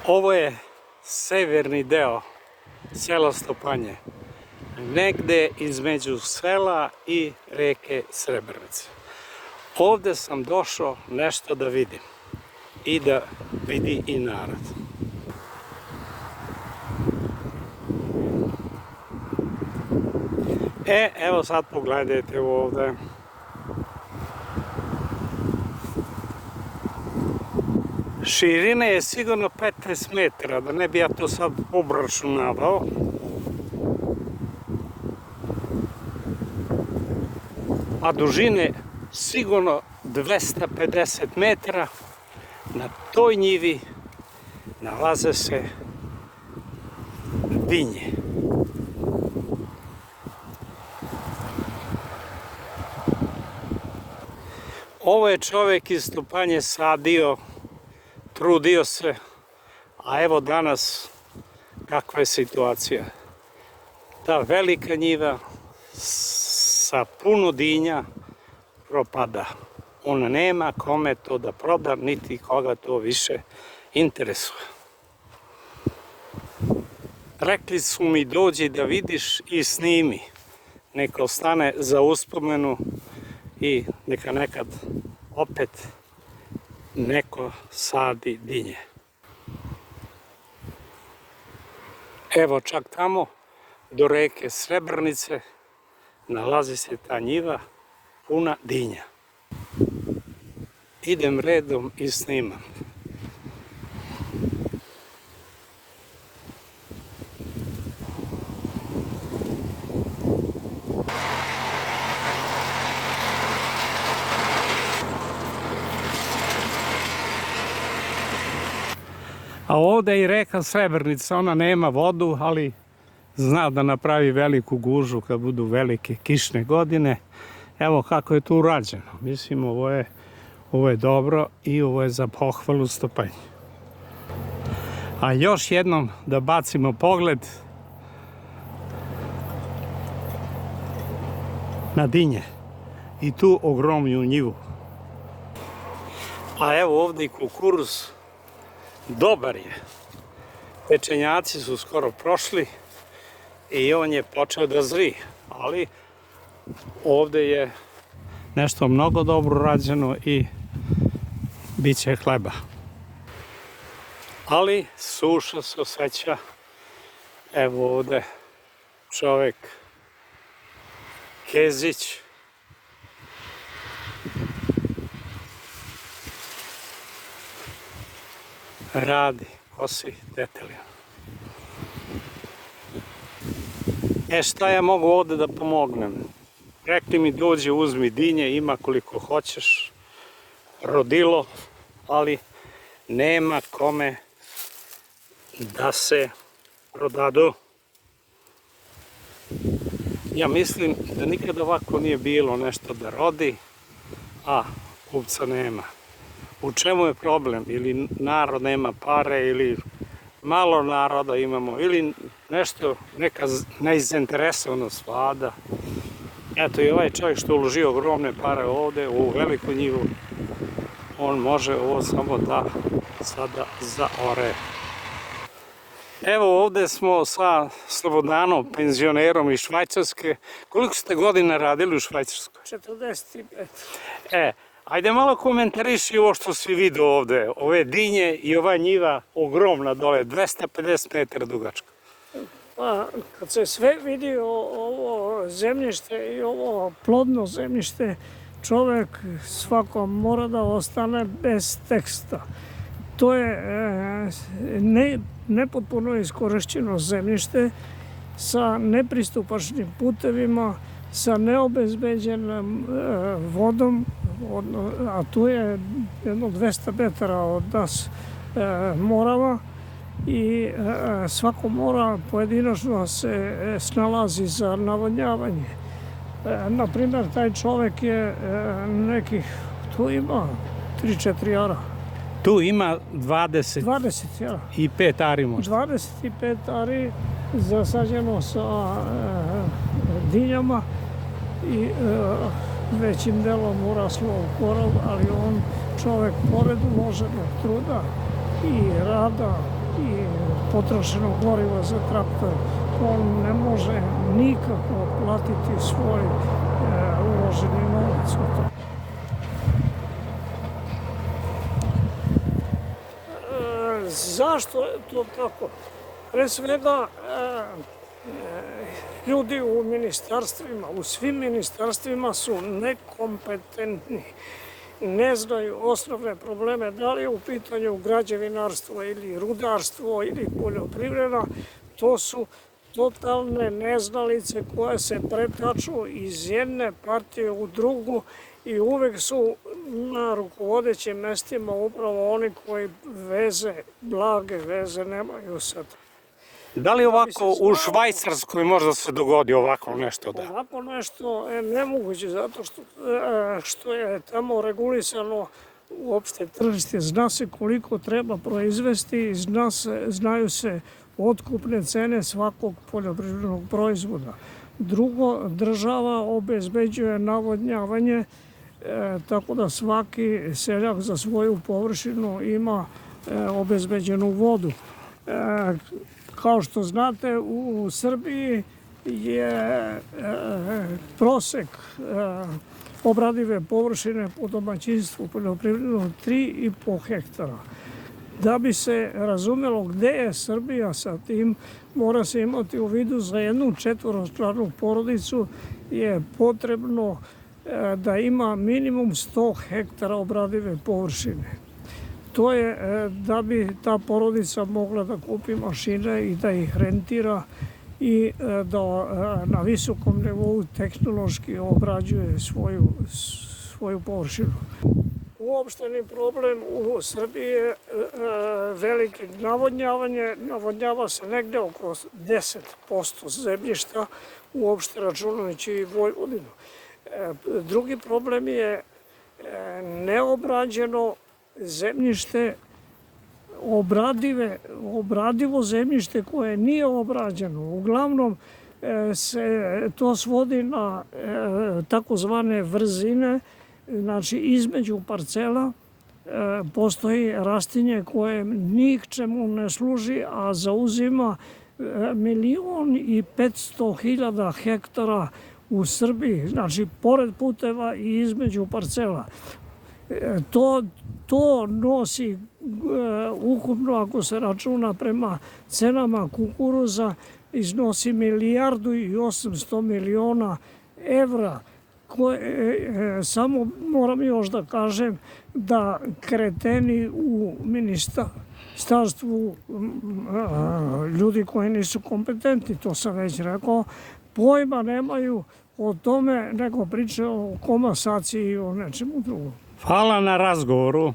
Ovo je severni deo sela Stopanje, negde između sela i reke Srebrenice. Ovde sam došao nešto da vidim i da vidi i narod. Evo sad pogledajte ovde. Širine je sigurno 15 metara, da ne bi ja to sad obračunavao. A dužine sigurno 250 metara. Na toj njivi nalaze se dinje. Ovo je čovjek iz Stopanje sadio, trudio se, a evo danas kakva je situacija. Ta velika njiva sa puno dinja propada. Ona nema kome to da proda, niti koga to više interesuje. Rekli su mi dođi da vidiš i snimi. Neka ostane za uspomenu i neka nekad opet neko sadi dinje. Evo čak tamo do reke Srebrenice nalazi se ta njiva puna dinja. Idem redom i snimam. A ovde je i reka Srebrnica, ona nema vodu, ali zna da napravi veliku gužu kad budu velike kišne godine. Evo kako je tu urađeno. Mislim, ovo je dobro i ovo je za pohvalu Stopanje. A još jednom da bacimo pogled na dinje i tu ogromnu njivu. A evo ovde i kukuruz. Dobar je. Pečenjaci su skoro prošli i on je počeo da zri, ali ovde je nešto mnogo dobro rađeno i bit će hleba. Ali suša se osjeća. Evo ovde čovek Kezić radi, kosi detelja. Šta ja mogu ovde da pomognem? Rekli mi dođi, uzmi dinje, ima koliko hoćeš, rodilo, ali nema kome da se prodadu. Ja mislim da nikada ovako nije bilo nešto da rodi, a kupca nema. U čemu je problem? Ili narod nema pare, ili malo naroda imamo, ili nešto, neka nezainteresovanost vlada. Eto i ovaj čovjek što uložio ogromne pare ovde, u veliku njivu, on može ovo samo da sada zaore. Evo ovde smo sa Slobodanom, penzionerom iz Švajcarske. Koliko ste godina radili u Švajcarskoj? 45. Ajde malo komentariši ovo što si vidio ovde, ove dinje i ova njiva ogromna dole, 250 metara dugačka. Pa, kad se sve vidi ovo zemljište i ovo plodno zemljište, čovjek svako mora da ostane bez teksta. To je nepotpuno iskorišćeno zemljište sa nepristupačnim putevima, sa neobezbeđenom vodom, a tu je jedno 200 metara od nas Morava i svako mora pojedinačno se snalazi za navodnjavanje. Naprimjer, taj čovjek je nekih, tu ima 3-4 ara. Tu ima 25 ari možda. 25 ari zasađeno sa dinjama i većim delom uraslo u korov, ali on čovek pored uloženog truda i rada i potrošeno gorivo za traktor, on ne može nikako platiti svoj uloženi novac u to. Zašto je to tako? Pre svega, ljudi u ministarstvima, u svim ministarstvima su nekompetentni. Ne znaju osnovne probleme, da li je u pitanju građevinarstvo ili rudarstvo ili poljoprivreda. To su totalne neznalice koje se pretaču iz jedne partije u drugu i uvek su na rukovodećim mestima upravo oni koji blage veze nemaju sa to. Da li ovako u Švajcarskoj možda se dogodi ovako nešto? Da? Ovako nešto je nemoguće zato što je tamo regulisano uopšte tržište. Zna se koliko treba proizvesti, znaju se otkupne cene svakog poljoprivrednog proizvoda. Drugo, država obezbeđuje navodnjavanje, tako da svaki seljak za svoju površinu ima obezbeđenu vodu. Kao što znate, u Srbiji je prosek obradive površine po domaćinstvu poljoprivredno 3,5 hektara. Da bi se razumelo gde je Srbija sa tim, mora se imati u vidu za jednu četvoročlanu porodicu je potrebno da ima minimum 100 hektara obradive površine. To je da bi ta porodica mogla da kupi mašine i da ih rentira i da na visokom nivou tehnološki obrađuje svoju površinu. Uopšteni problem u Srbiji je velike navodnjavanje. Navodnjava se negde oko 10% zemljišta, uopšte računajući i Vojvodinu. Drugi problem je neobrađeno zemljište, obradivo zemljište koje nije obrađeno. Uglavnom se to svodi na takozvane vrzine, znači između parcela postoji rastinje koje ničemu ne služi, a zauzima 1.500.000 hektara u Srbiji, znači pored puteva i između parcela. To nosi ukupno, ako se računa prema cenama kukuruza, iznosi 1.800.000.000 evra. Samo moram još da kažem da kreteni u ministarstvu, ljudi koji nisu kompetentni, to sam već rekao, pojma nemaju o tome, nego pričaju o komasaciji i o nečemu drugom. Hvala na razgovoru.